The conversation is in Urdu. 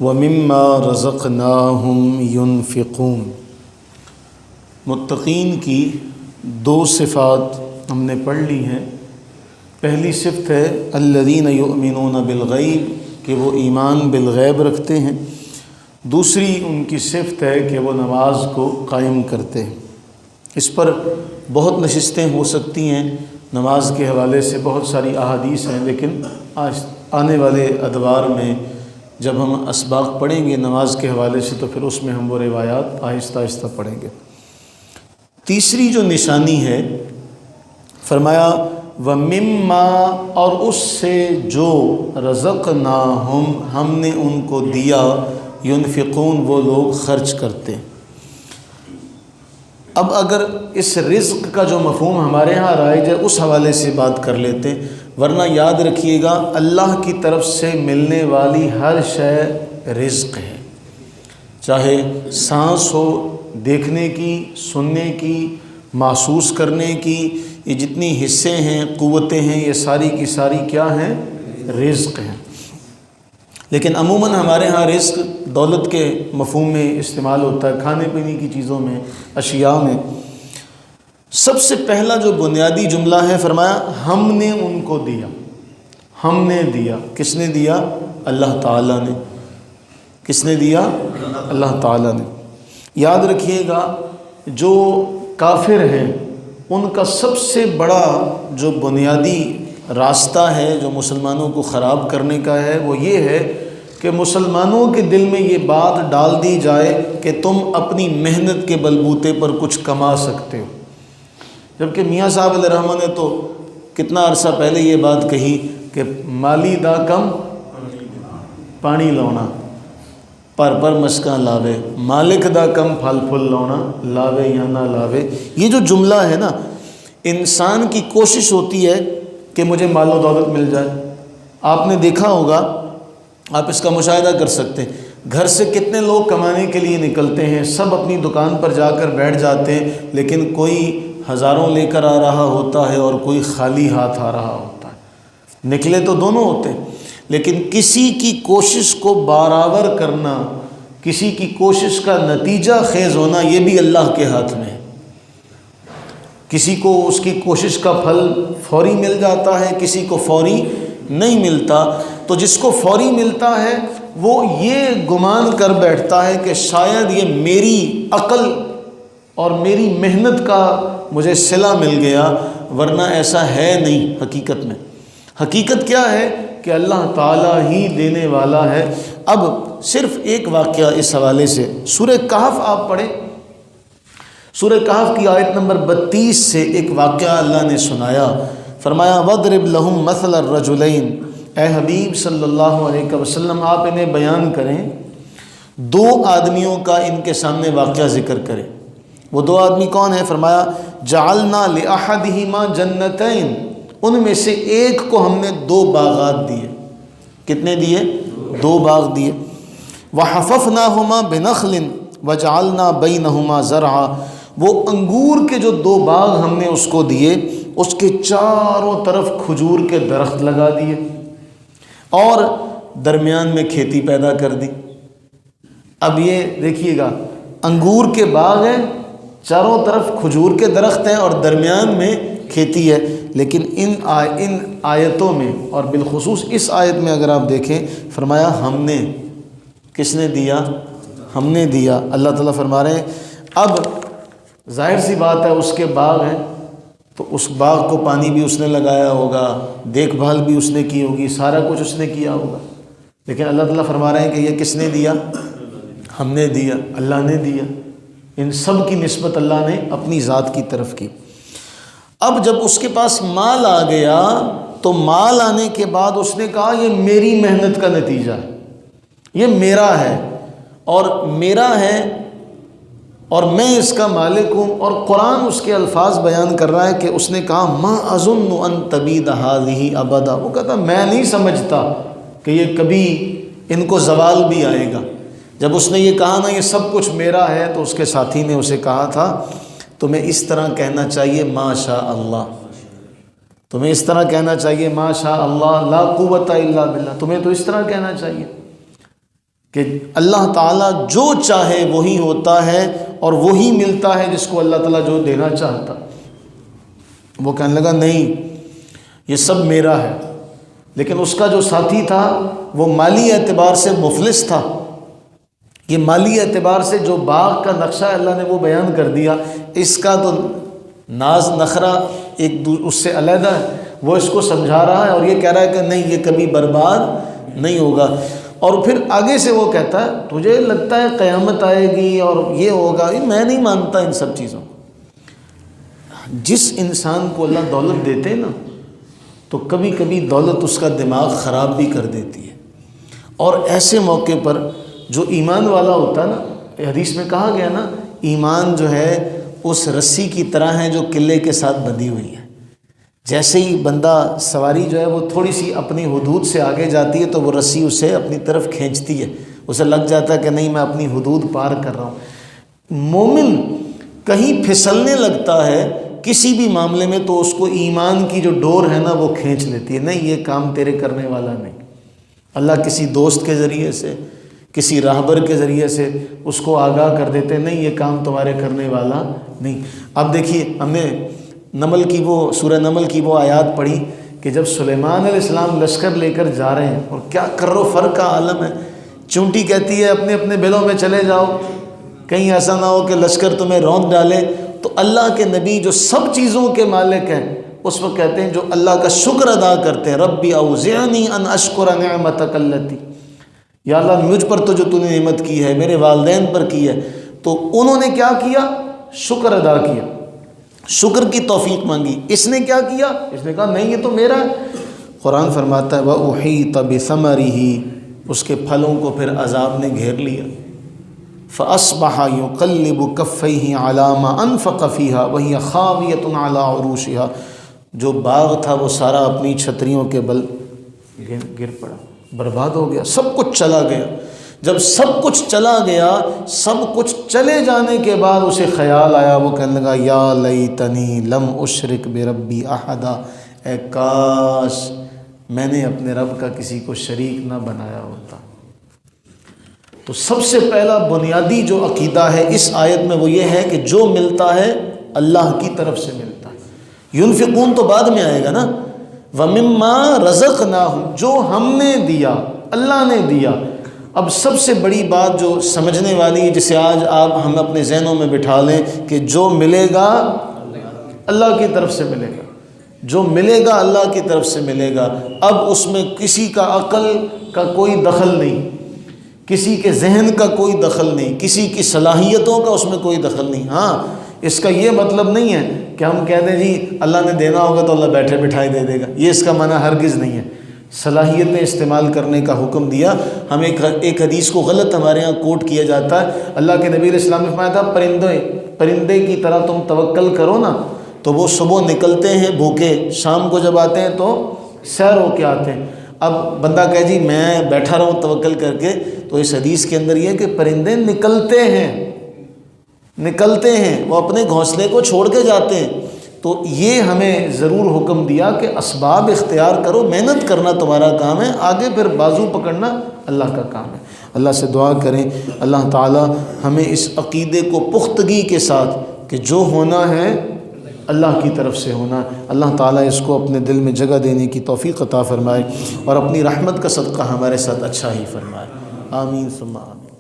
وَمِمَّا رَزَقْنَاهُمْ يُنْفِقُونَ۔ متقین کی دو صفات ہم نے پڑھ لی ہیں۔ پہلی صفت ہے الذین یؤمنون بالغیب، کہ وہ ایمان بالغیب رکھتے ہیں۔ دوسری ان کی صفت ہے کہ وہ نماز کو قائم کرتے ہیں۔ اس پر بہت نشستیں ہو سکتی ہیں، نماز کے حوالے سے بہت ساری احادیث ہیں، لیکن آنے والے ادوار میں جب ہم اسباق پڑھیں گے نماز کے حوالے سے تو پھر اس میں ہم وہ روایات آہستہ آہستہ پڑھیں گے۔ تیسری جو نشانی ہے، فرمایا وَمِمَّا، اور اس سے جو رزقناہم، ہم نے ان کو دیا، ينفقون، وہ لوگ خرچ کرتے ہیں۔ اب اگر اس رزق کا جو مفہوم ہمارے ہاں رائج ہے اس حوالے سے بات کر لیتے ہیں، ورنہ یاد رکھیے گا اللہ کی طرف سے ملنے والی ہر شے رزق ہے، چاہے سانس ہو، دیکھنے کی، سننے کی، محسوس کرنے کی، یہ جتنی حصے ہیں، قوتیں ہیں، یہ ساری کی ساری کیا ہیں؟ رزق ہیں۔ لیکن عموماً ہمارے ہاں رزق دولت کے مفہوم میں استعمال ہوتا ہے، کھانے پینے کی چیزوں میں، اشیاء میں۔ سب سے پہلا جو بنیادی جملہ ہے، فرمایا ہم نے ان کو دیا۔ ہم نے دیا، کس نے دیا؟ اللہ تعالیٰ نے۔ کس نے دیا؟ اللہ تعالیٰ نے۔ یاد رکھیے گا جو کافر ہیں ان کا سب سے بڑا جو بنیادی راستہ ہے جو مسلمانوں کو خراب کرنے کا ہے، وہ یہ ہے کہ مسلمانوں کے دل میں یہ بات ڈال دی جائے کہ تم اپنی محنت کے بلبوتے پر کچھ کما سکتے ہو۔ جبکہ میاں صاحب علیہ رحمہ نے تو کتنا عرصہ پہلے یہ بات کہی کہ مالی دا کم پانی لونا، پر مسکاں لاوے، مالک دا کم پھل پھل لونا، لاوے یا نہ لاوے۔ یہ جو جملہ ہے نا، انسان کی کوشش ہوتی ہے کہ مجھے مال و دولت مل جائے۔ آپ نے دیکھا ہوگا، آپ اس کا مشاہدہ کر سکتے ہیں، گھر سے کتنے لوگ کمانے کے لیے نکلتے ہیں، سب اپنی دکان پر جا کر بیٹھ جاتے ہیں، لیکن کوئی ہزاروں لے کر آ رہا ہوتا ہے اور کوئی خالی ہاتھ آ رہا ہوتا ہے۔ نکلے تو دونوں ہوتے ہیں، لیکن کسی کی کوشش کو برابر کرنا، کسی کی کوشش کا نتیجہ خیز ہونا، یہ بھی اللہ کے ہاتھ میں ہے۔ کسی کو اس کی کوشش کا پھل فوری مل جاتا ہے، کسی کو فوری نہیں ملتا۔ تو جس کو فوری ملتا ہے وہ یہ گمان کر بیٹھتا ہے کہ شاید یہ میری عقل اور میری محنت کا مجھے صلہ مل گیا، ورنہ ایسا ہے نہیں۔ حقیقت میں حقیقت کیا ہے کہ اللہ تعالیٰ ہی دینے والا ہے۔ اب صرف ایک واقعہ اس حوالے سے، سورہ کہف آپ پڑھیں، سورہ کہف کی آیت نمبر 32 سے ایک واقعہ اللہ نے سنایا۔ فرمایا وَاضْرِبْ لَهُمْ مَثَلَ الرَّجُلَيْنِ، اے حبیب صلی اللہ علیہ وسلم آپ انہیں بیان کریں، دو آدمیوں کا ان کے سامنے واقعہ ذکر کریں۔ وہ دو آدمی کون ہیں؟ فرمایا جعلنا لأحدہما جنتین، ان میں سے ایک کو ہم نے دو باغات دیے۔ کتنے دیے؟ دو باغ دیے۔ وحففناہما بنخل وجعلنا بینہما زرعا، وہ انگور کے جو دو باغ ہم نے اس کو دیے، اس کے چاروں طرف کھجور کے درخت لگا دیے اور درمیان میں کھیتی پیدا کر دی۔ اب یہ دیکھیے گا، انگور کے باغ ہیں، چاروں طرف کھجور کے درخت ہیں اور درمیان میں کھیتی ہے، لیکن ان آیتوں میں اور بالخصوص اس آیت میں اگر آپ دیکھیں، فرمایا ہم نے۔ کس نے دیا؟ ہم نے دیا۔ اللہ تعالیٰ فرما رہے ہیں اب ظاہر سی بات ہے اس کے باغ ہیں تو اس باغ کو پانی بھی اس نے لگایا ہوگا، دیکھ بھال بھی اس نے کی ہوگی، سارا کچھ اس نے کیا ہوگا، لیکن اللہ تعالیٰ فرما رہے ہیں کہ یہ کس نے دیا؟ ہم نے دیا، اللہ نے دیا۔ ان سب کی نسبت اللہ نے اپنی ذات کی طرف کی۔ اب جب اس کے پاس مال آ گیا تو مال آنے کے بعد اس نے کہا یہ میری محنت کا نتیجہ ہے، یہ میرا ہے اور میرا ہے اور میں اس کا مالک ہوں۔ اور قرآن اس کے الفاظ بیان کر رہا ہے کہ اس نے کہا ما اظن ان تبید هذه ابدا، وہ کہتا میں نہیں سمجھتا کہ یہ کبھی ان کو زوال بھی آئے گا۔ جب اس نے یہ کہا نا یہ سب کچھ میرا ہے، تو اس کے ساتھی نے اسے کہا تھا تمہیں اس طرح کہنا چاہیے ما شاء اللہ، تمہیں اس طرح کہنا چاہیے ما شاء اللہ لا قوت الا باللہ، تمہیں تو اس طرح کہنا چاہیے کہ اللہ تعالیٰ جو چاہے وہی ہوتا ہے اور وہی ملتا ہے جس کو اللہ تعالیٰ جو دینا چاہتا۔ وہ کہنے لگا نہیں، یہ سب میرا ہے، لیکن اس کا جو ساتھی تھا وہ مالی اعتبار سے مفلس تھا۔ یہ مالی اعتبار سے جو باغ کا نقشہ اللہ نے وہ بیان کر دیا، اس کا تو ناز نخرہ ایک اس سے علیحدہ ہے، وہ اس کو سمجھا رہا ہے اور یہ کہہ رہا ہے کہ نہیں، یہ کبھی برباد نہیں ہوگا۔ اور پھر آگے سے وہ کہتا ہے تجھے لگتا ہے قیامت آئے گی اور یہ ہوگا، میں نہیں مانتا ان سب چیزوں کو۔ جس انسان کو اللہ دولت دیتے نا تو کبھی کبھی دولت اس کا دماغ خراب بھی کر دیتی ہے، اور ایسے موقع پر جو ایمان والا ہوتا ہے نا، حدیث میں کہا گیا نا، ایمان جو ہے اس رسی کی طرح ہے جو قلعے کے ساتھ بندھی ہوئی ہے۔ جیسے ہی بندہ سواری جو ہے وہ تھوڑی سی اپنی حدود سے آگے جاتی ہے تو وہ رسی اسے اپنی طرف کھینچتی ہے، اسے لگ جاتا ہے کہ نہیں میں اپنی حدود پار کر رہا ہوں۔ مومن کہیں پھسلنے لگتا ہے کسی بھی معاملے میں تو اس کو ایمان کی جو ڈور ہے نا وہ کھینچ لیتی ہے، نہیں یہ کام تیرے کرنے والا نہیں۔ اللہ کسی دوست کے ذریعے سے، کسی راہبر کے ذریعے سے اس کو آگاہ کر دیتے، نہیں یہ کام تمہارے کرنے والا نہیں۔ اب دیکھیے ہم نے نمل کی وہ سورہ نمل کی وہ آیات پڑھی کہ جب سلیمان علیہ السلام لشکر لے کر جا رہے ہیں، اور کیا کر و فر کا عالم ہے، چونٹی کہتی ہے اپنے اپنے بلوں میں چلے جاؤ، کہیں ایسا نہ ہو کہ لشکر تمہیں روند ڈالے۔ تو اللہ کے نبی جو سب چیزوں کے مالک ہیں اس وقت کہتے ہیں، جو اللہ کا شکر ادا کرتے ہیں، ربی اوزعنی ان اشکر نعمتک التی، یا اللہ مجھ پر تو جو تو نے نعمت کی ہے، میرے والدین پر کی ہے۔ تو انہوں نے کیا کیا؟ شکر ادا کیا، شکر کی توفیق مانگی۔ اس نے کیا کیا؟ اس نے کہا نہیں یہ تو میرا ہے۔ قرآن فرماتا ہے وَأُحِيطَ بِثَمَرِهِ، اس کے پھلوں کو پھر عذاب نے گھیر لیا۔ فَأَصْبَحَ يُقَلِّبُ كَفَّيْهِ عَلَى مَا أَنفَقَ فِيهَا وَهِيَ خَاوِيَةٌ عَلَى عُرُوشِهَا، جو باغ تھا وہ سارا اپنی چھتریوں کے بل گر پڑا، برباد ہو گیا، سب کچھ چلا گیا۔ جب سب کچھ چلا گیا، سب کچھ چلے جانے کے بعد اسے خیال آیا، وہ کہنے لگا یا لیتنی لم اشرک بربی احدا، اے کاش میں نے اپنے رب کا کسی کو شریک نہ بنایا ہوتا۔ تو سب سے پہلا بنیادی جو عقیدہ ہے اس آیت میں وہ یہ ہے کہ جو ملتا ہے اللہ کی طرف سے ملتا ہے۔ ينفقون تو بعد میں آئے گا نا، وَمِمَّا رَزَقْنَاهُمْ، جو ہم نے دیا، اللہ نے دیا۔ اب سب سے بڑی بات جو سمجھنے والی ہے، جسے آج آپ ہم اپنے ذہنوں میں بٹھا لیں کہ جو ملے گا اللہ کی طرف سے ملے گا، جو ملے گا اللہ کی طرف سے ملے گا۔ اب اس میں کسی کا عقل کا کوئی دخل نہیں، کسی کے ذہن کا کوئی دخل نہیں، کسی کی صلاحیتوں کا اس میں کوئی دخل نہیں۔ ہاں اس کا یہ مطلب نہیں ہے کہ ہم کہہ دیں جی اللہ نے دینا ہوگا تو اللہ بیٹھے بٹھائے دے دے گا، یہ اس کا معنی ہرگز نہیں ہے۔ صلاحیتیں استعمال کرنے کا حکم دیا۔ ہم ایک حدیث کو غلط ہمارے ہاں کوٹ کیا جاتا ہے، اللہ کے نبی علیہ السلام نے فرمایا تھا پرندے کی طرح تم توکل کرو نا، تو وہ صبح نکلتے ہیں بھوکے، شام کو جب آتے ہیں تو سیر ہو کے آتے ہیں۔ اب بندہ کہے جی میں بیٹھا رہوں توکل کر کے، تو اس حدیث کے اندر یہ ہے کہ پرندے نکلتے ہیں، وہ اپنے گھونسلے کو چھوڑ کے جاتے ہیں۔ تو یہ ہمیں ضرور حکم دیا کہ اسباب اختیار کرو، محنت کرنا تمہارا کام ہے، آگے پھر بازو پکڑنا اللہ کا کام ہے۔ اللہ سے دعا کریں اللہ تعالی ہمیں اس عقیدے کو پختگی کے ساتھ کہ جو ہونا ہے اللہ کی طرف سے ہونا، اللہ تعالیٰ اس کو اپنے دل میں جگہ دینے کی توفیق عطا فرمائے اور اپنی رحمت کا صدقہ ہمارے ساتھ اچھا ہی فرمائے۔ آمین ثم آمین۔